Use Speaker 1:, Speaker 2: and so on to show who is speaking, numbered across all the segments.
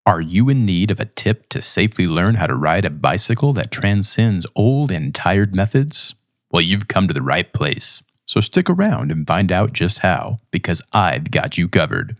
Speaker 1: Are you in need of a tip to safely learn how to ride a bicycle that transcends old and tired methods? Well, you've come to the right place. So stick around and find out just how, because I've got you covered.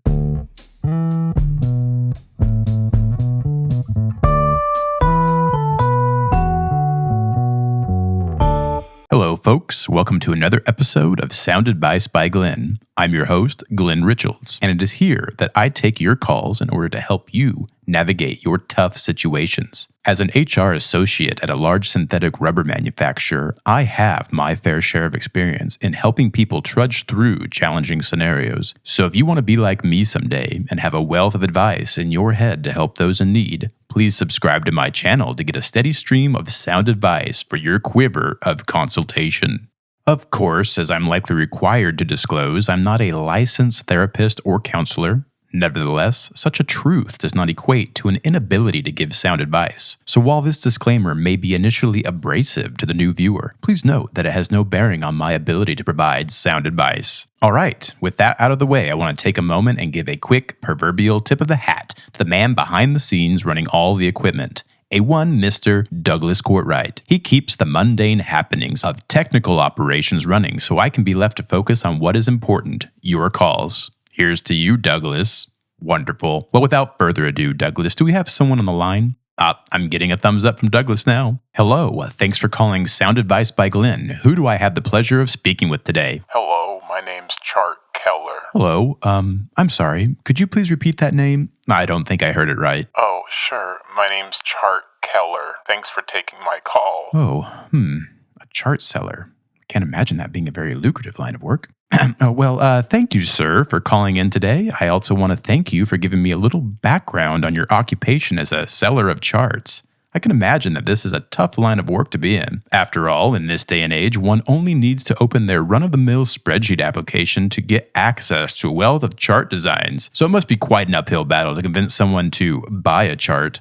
Speaker 1: Hello, folks. Welcome to another episode of Sound Advice by Glen. I'm your host, Glen Richards, and it is here that I take your calls in order to help you navigate your tough situations. As an HR associate at a large synthetic rubber manufacturer, I have my fair share of experience in helping people trudge through challenging scenarios. So if you want to be like me someday and have a wealth of advice in your head to help those in need, please subscribe to my channel to get a steady stream of sound advice for your quiver of consultation. Of course, as I'm likely required to disclose, I'm not a licensed therapist or counselor. Nevertheless, such a truth does not equate to an inability to give sound advice. So while this disclaimer may be initially abrasive to the new viewer, please note that it has no bearing on my ability to provide sound advice. Alright, with that out of the way, I want to take a moment and give a quick proverbial tip of the hat to the man behind the scenes running all the equipment. A one Mr. Douglas Courtwright. He keeps the mundane happenings of technical operations running so I can be left to focus on what is important, your calls. Here's to you, Douglas. Wonderful. Well, without further ado, Douglas, do we have someone on the line? I'm getting a thumbs up from Douglas now. Hello, thanks for calling Sound Advice by Glen. Who do I have the pleasure of speaking with today?
Speaker 2: Hello, my name's Chart Keller.
Speaker 1: Hello, I'm sorry. Could you please repeat that name? I don't think I heard it right.
Speaker 2: Oh, sure. My name's Chart Keller. Thanks for taking my call.
Speaker 1: A chart seller. Can't imagine that being a very lucrative line of work. Thank you, sir, for calling in today. I also want to thank you for giving me a little background on your occupation as a seller of charts. I can imagine that this is a tough line of work to be in. After all, in this day and age, one only needs to open their run-of-the-mill spreadsheet application to get access to a wealth of chart designs. So it must be quite an uphill battle to convince someone to buy a chart.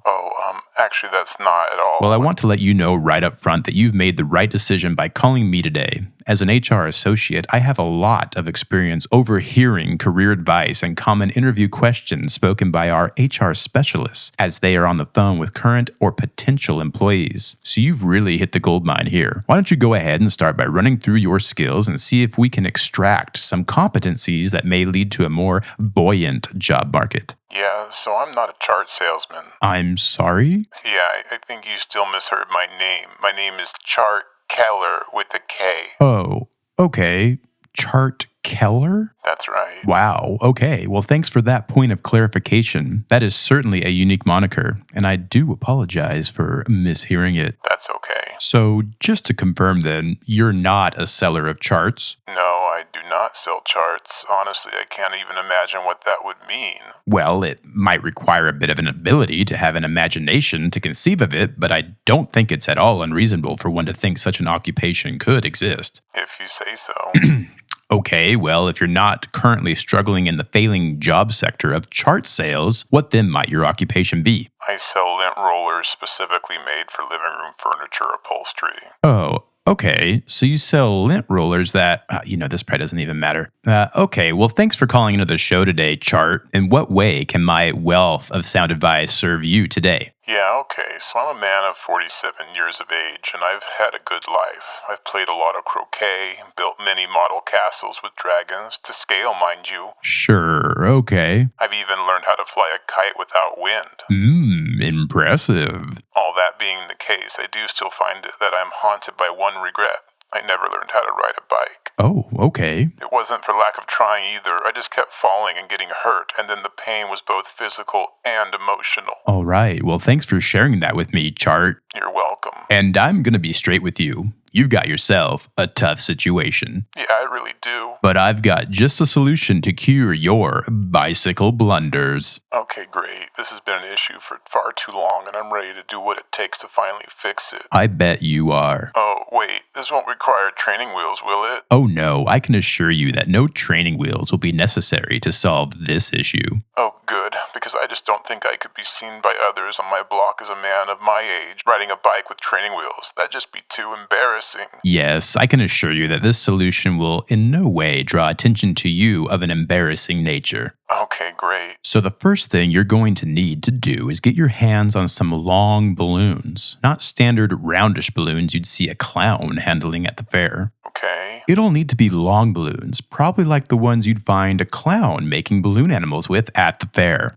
Speaker 2: Actually, that's not at all.
Speaker 1: Well, I want to let you know right up front that you've made the right decision by calling me today. As an HR associate, I have a lot of experience overhearing career advice and common interview questions spoken by our HR specialists as they are on the phone with current or potential employees. So you've really hit the goldmine here. Why don't you go ahead and start by running through your skills and see if we can extract some competencies that may lead to a more buoyant job market.
Speaker 2: Yeah, so I'm not a chart salesman.
Speaker 1: I'm sorry?
Speaker 2: Yeah, I think you still misheard my name. My name is Chart Keller with a K.
Speaker 1: Oh, okay. Chart Keller?
Speaker 2: That's right.
Speaker 1: Wow, okay. Well, thanks for that point of clarification. That is certainly a unique moniker, and I do apologize for mishearing it.
Speaker 2: That's okay.
Speaker 1: So, just to confirm then, you're not a seller of charts?
Speaker 2: No, I do not sell charts. Honestly, I can't even imagine what that would mean.
Speaker 1: Well, it might require a bit of an ability to have an imagination to conceive of it, but I don't think it's at all unreasonable for one to think such an occupation could exist.
Speaker 2: If you say so.
Speaker 1: Okay, well, if you're not currently struggling in the failing job sector of chart sales, what then might your occupation be?
Speaker 2: I sell lint rollers specifically made for living room furniture upholstery.
Speaker 1: Oh, okay. So you sell lint rollers that, this probably doesn't even matter. Okay, well, thanks for calling into the show today, Chart. In what way can my wealth of sound advice serve you today?
Speaker 2: Yeah, okay, so I'm a man of 47 years of age, and I've had a good life. I've played a lot of croquet, built many model castles with dragons, to scale, mind you.
Speaker 1: Sure, okay.
Speaker 2: I've even learned how to fly a kite without wind.
Speaker 1: Impressive.
Speaker 2: All that being the case, I do still find that I'm haunted by one regret. I never learned how to ride a bike.
Speaker 1: Oh, okay.
Speaker 2: It wasn't for lack of trying either. I just kept falling and getting hurt, and then the pain was both physical and emotional.
Speaker 1: All right. Well, thanks for sharing that with me, Chart.
Speaker 2: You're welcome.
Speaker 1: And I'm going to be straight with you. You've got yourself a tough situation.
Speaker 2: Yeah, I really do.
Speaker 1: But I've got just a solution to cure your bicycle blunders.
Speaker 2: Okay, great. This has been an issue for far too long, and I'm ready to do what it takes to finally fix it.
Speaker 1: I bet you are.
Speaker 2: Oh, wait. This won't require training wheels, will it?
Speaker 1: Oh no, I can assure you that no training wheels will be necessary to solve this issue.
Speaker 2: Oh, good, because I just don't think I could be seen by others on my block as a man of my age riding a bike with training wheels. That'd just be too embarrassing.
Speaker 1: Yes, I can assure you that this solution will in no way draw attention to you of an embarrassing nature.
Speaker 2: Okay, great.
Speaker 1: So the first thing you're going to need to do is get your hands on some long balloons, not standard roundish balloons you'd see a clown handling at the fair.
Speaker 2: Okay.
Speaker 1: It'll need to be long balloons, probably like the ones you'd find a clown making balloon animals with at the fair.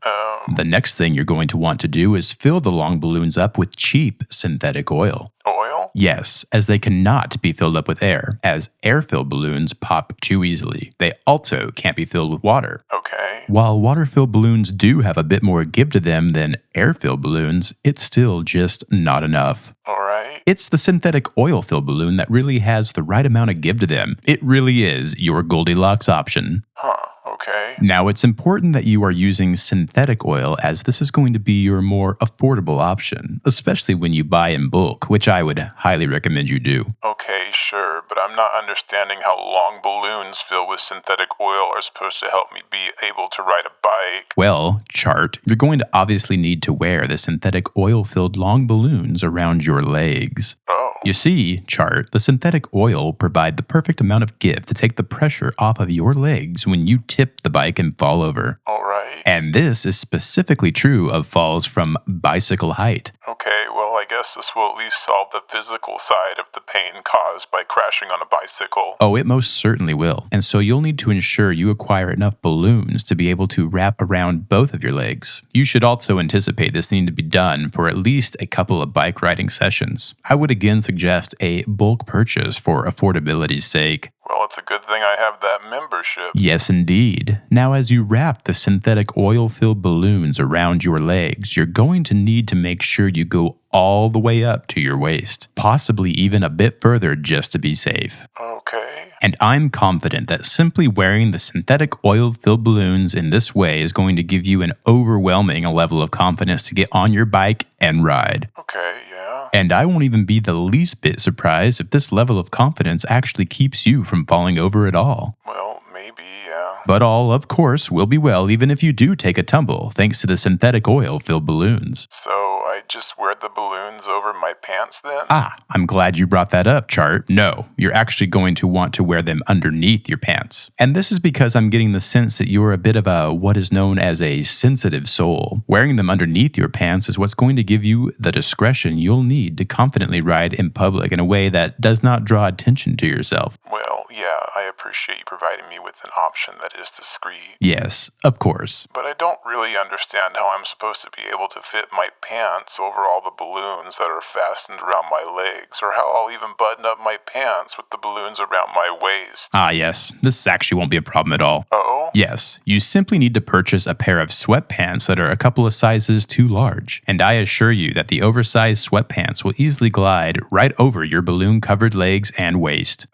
Speaker 1: The next thing you're going to want to do is fill the long balloons up with cheap synthetic oil.
Speaker 2: Oil?
Speaker 1: Yes, as they cannot be filled up with air, as air-filled balloons pop too easily. They also can't be filled with water.
Speaker 2: Okay.
Speaker 1: While water-filled balloons do have a bit more give to them than air-filled balloons, it's still just not enough.
Speaker 2: All right.
Speaker 1: It's the synthetic oil-filled balloon that really has the right amount of give to them. It really is your Goldilocks option.
Speaker 2: Huh. Okay.
Speaker 1: Now, it's important that you are using synthetic oil, as this is going to be your more affordable option, especially when you buy in bulk, which I would highly recommend you do.
Speaker 2: Okay, sure, but I'm not understanding how long balloons filled with synthetic oil are supposed to help me be able to ride a bike.
Speaker 1: Well, Chart, you're going to obviously need to wear the synthetic oil-filled long balloons around your legs.
Speaker 2: Oh.
Speaker 1: You see, Chart, the synthetic oil provide the perfect amount of give to take the pressure off of your legs when you tip the bike and fall over.
Speaker 2: All right.
Speaker 1: And this is specifically true of falls from bicycle height.
Speaker 2: Okay, well, I guess this will at least solve the physical side of the pain caused by crashing on a bicycle.
Speaker 1: Oh, it most certainly will. And so you'll need to ensure you acquire enough balloons to be able to wrap around both of your legs. You should also anticipate this needing to be done for at least a couple of bike riding sessions. I would again suggest a bulk purchase for affordability's sake.
Speaker 2: Well, it's a good thing I have that membership.
Speaker 1: Yes, indeed. Now, as you wrap the synthetic oil-filled balloons around your legs, you're going to need to make sure you go all the way up to your waist, possibly even a bit further just to be safe.
Speaker 2: Okay.
Speaker 1: And I'm confident that simply wearing the synthetic oil-filled balloons in this way is going to give you an overwhelming level of confidence to get on your bike and ride.
Speaker 2: Okay, yeah.
Speaker 1: And I won't even be the least bit surprised if this level of confidence actually keeps you from falling over at all.
Speaker 2: Well, maybe, yeah.
Speaker 1: But all, of course, will be well even if you do take a tumble, thanks to the synthetic oil-filled balloons.
Speaker 2: So I just wear the balloons over my pants then?
Speaker 1: I'm glad you brought that up, Chart. No, you're actually going to want to wear them underneath your pants. And this is because I'm getting the sense that you're a bit of a what is known as a sensitive soul. Wearing them underneath your pants is what's going to give you the discretion you'll need to confidently ride in public in a way that does not draw attention to yourself.
Speaker 2: Well, yeah, I appreciate you providing me with an option that is discreet.
Speaker 1: Yes, of course.
Speaker 2: But I don't really understand how I'm supposed to be able to fit my pants over all the balloons that are fastened around my legs, or how I'll even button up my pants with the balloons around my waist.
Speaker 1: Yes, this actually won't be a problem at all.
Speaker 2: Oh?
Speaker 1: Yes, you simply need to purchase a pair of sweatpants that are a couple of sizes too large, and I assure you that the oversized sweatpants will easily glide right over your balloon-covered legs and waist.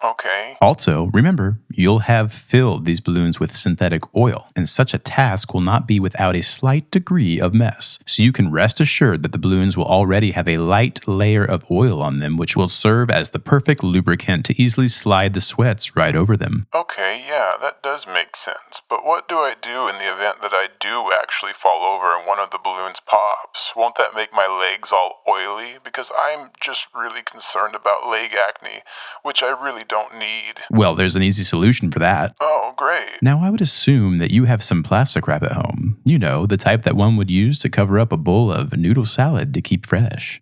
Speaker 2: Okay.
Speaker 1: Also, remember, you'll have filled these balloons with synthetic oil, and such a task will not be without a slight degree of mess. So you can rest assured that the balloons will already have a light layer of oil on them, which will serve as the perfect lubricant to easily slide the sweats right over them.
Speaker 2: Okay, yeah, that does make sense. But what do I do in the event that I do actually fall over and one of the balloons pops? Won't that make my legs all oily? Because I'm just really concerned about leg acne, which I really don't need.
Speaker 1: Well, there's an easy solution for that.
Speaker 2: Oh, great.
Speaker 1: Now, I would assume that you have some plastic wrap at home. You know, the type that one would use to cover up a bowl of noodle salad to keep fresh.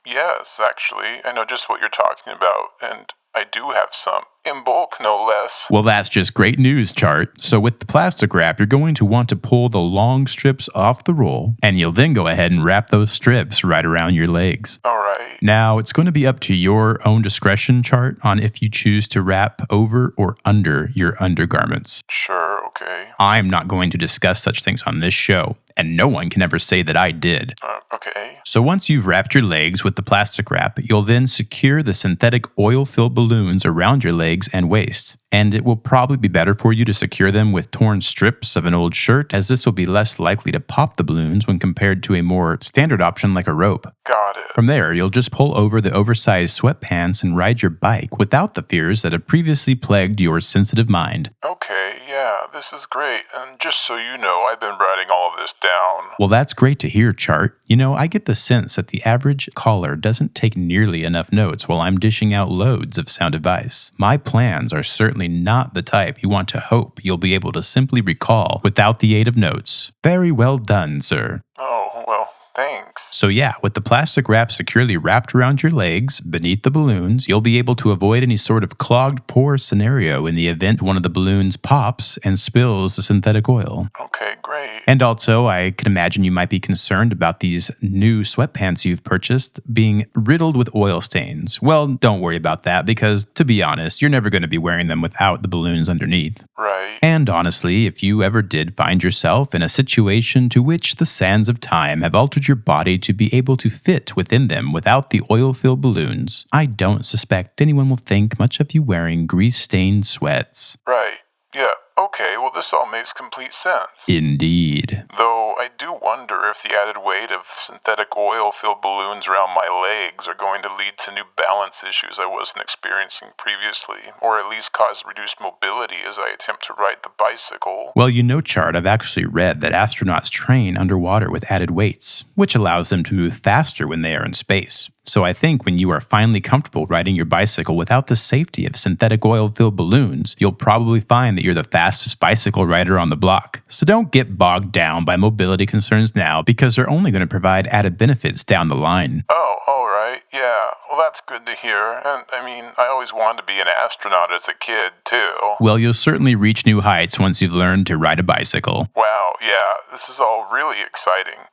Speaker 2: Yes, actually. I know just what you're talking about, and I do have some. In bulk, no less.
Speaker 1: Well, that's just great news, Chart. So with the plastic wrap, you're going to want to pull the long strips off the roll, and you'll then go ahead and wrap those strips right around your legs.
Speaker 2: All right.
Speaker 1: Now, it's going to be up to your own discretion, Chart, on if you choose to wrap over or under your undergarments.
Speaker 2: Sure, okay.
Speaker 1: I'm not going to discuss such things on this show, and no one can ever say that I did.
Speaker 2: Okay.
Speaker 1: So once you've wrapped your legs with the plastic wrap, you'll then secure the synthetic oil-filled balloons around your legs legs and waist. And it will probably be better for you to secure them with torn strips of an old shirt, as this will be less likely to pop the balloons when compared to a more standard option like a rope.
Speaker 2: Got it.
Speaker 1: From there, you'll just pull over the oversized sweatpants and ride your bike without the fears that have previously plagued your sensitive mind.
Speaker 2: Okay, yeah, this is great. And just so you know, I've been writing all of this down.
Speaker 1: Well, that's great to hear, Chart. You know, I get the sense that the average caller doesn't take nearly enough notes while I'm dishing out loads of sound advice. My plans are certainly not the type you want to hope you'll be able to simply recall without the aid of notes. Very well done, sir.
Speaker 2: Oh, well, thanks.
Speaker 1: So yeah, with the plastic wrap securely wrapped around your legs, beneath the balloons, you'll be able to avoid any sort of clogged pore scenario in the event one of the balloons pops and spills the synthetic oil.
Speaker 2: Okay, great.
Speaker 1: And also, I can imagine you might be concerned about these new sweatpants you've purchased being riddled with oil stains. Well, don't worry about that because, to be honest, you're never going to be wearing them without the balloons underneath.
Speaker 2: Right.
Speaker 1: And honestly, if you ever did find yourself in a situation to which the sands of time have altered your body to be able to fit within them without the oil-filled balloons, I don't suspect anyone will think much of you wearing grease-stained sweats.
Speaker 2: Right. Yeah, okay, well, this all makes complete sense.
Speaker 1: Indeed.
Speaker 2: Though I do wonder if the added weight of synthetic oil-filled balloons around my legs are going to lead to new balance issues I wasn't experiencing previously, or at least cause reduced mobility as I attempt to ride the bicycle.
Speaker 1: Well, you know, Chart, I've actually read that astronauts train underwater with added weights, which allows them to move faster when they are in space. So I think when you are finally comfortable riding your bicycle without the safety of synthetic oil-filled balloons, you'll probably find that you're the fastest bicycle rider on the block. So don't get bogged down by mobility concerns now, because they're only going to provide added benefits down the line.
Speaker 2: Oh, alright, yeah, well, that's good to hear. And I mean, I always wanted to be an astronaut as a kid, too.
Speaker 1: Well, you'll certainly reach new heights once you've learned to ride a bicycle.
Speaker 2: Wow, yeah, this is all really exciting.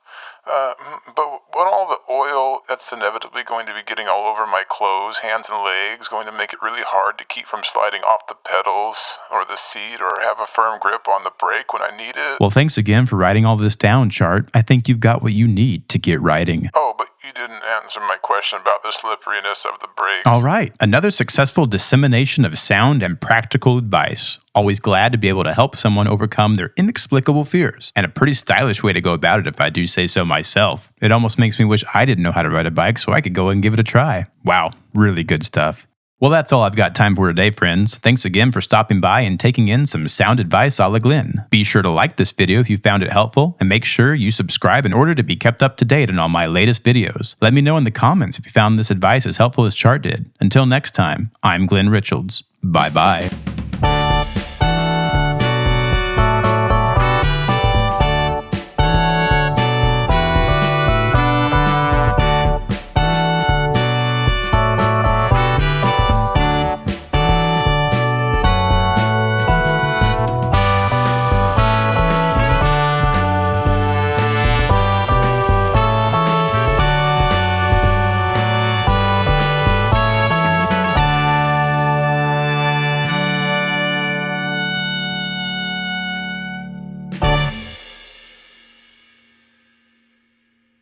Speaker 2: But what all the oil that's inevitably going to be getting all over my clothes, hands, and legs going to make it really hard to keep from sliding off the pedals or the seat or have a firm grip on the brake when I need it?
Speaker 1: Well, thanks again for writing all this down, Chart. I think you've got what you need to get riding.
Speaker 2: Oh, but you didn't answer my question about the slipperiness of the brakes.
Speaker 1: All right, another successful dissemination of sound and practical advice. Always glad to be able to help someone overcome their inexplicable fears. And a pretty stylish way to go about it if I do say so myself. It almost makes me wish I didn't know how to ride a bike so I could go and give it a try. Wow, really good stuff. Well, that's all I've got time for today, friends. Thanks again for stopping by and taking in some sound advice a la Glen. Be sure to like this video if you found it helpful, and make sure you subscribe in order to be kept up to date on all my latest videos. Let me know in the comments if you found this advice as helpful as Chart did. Until next time, I'm Glen Richards. Bye-bye.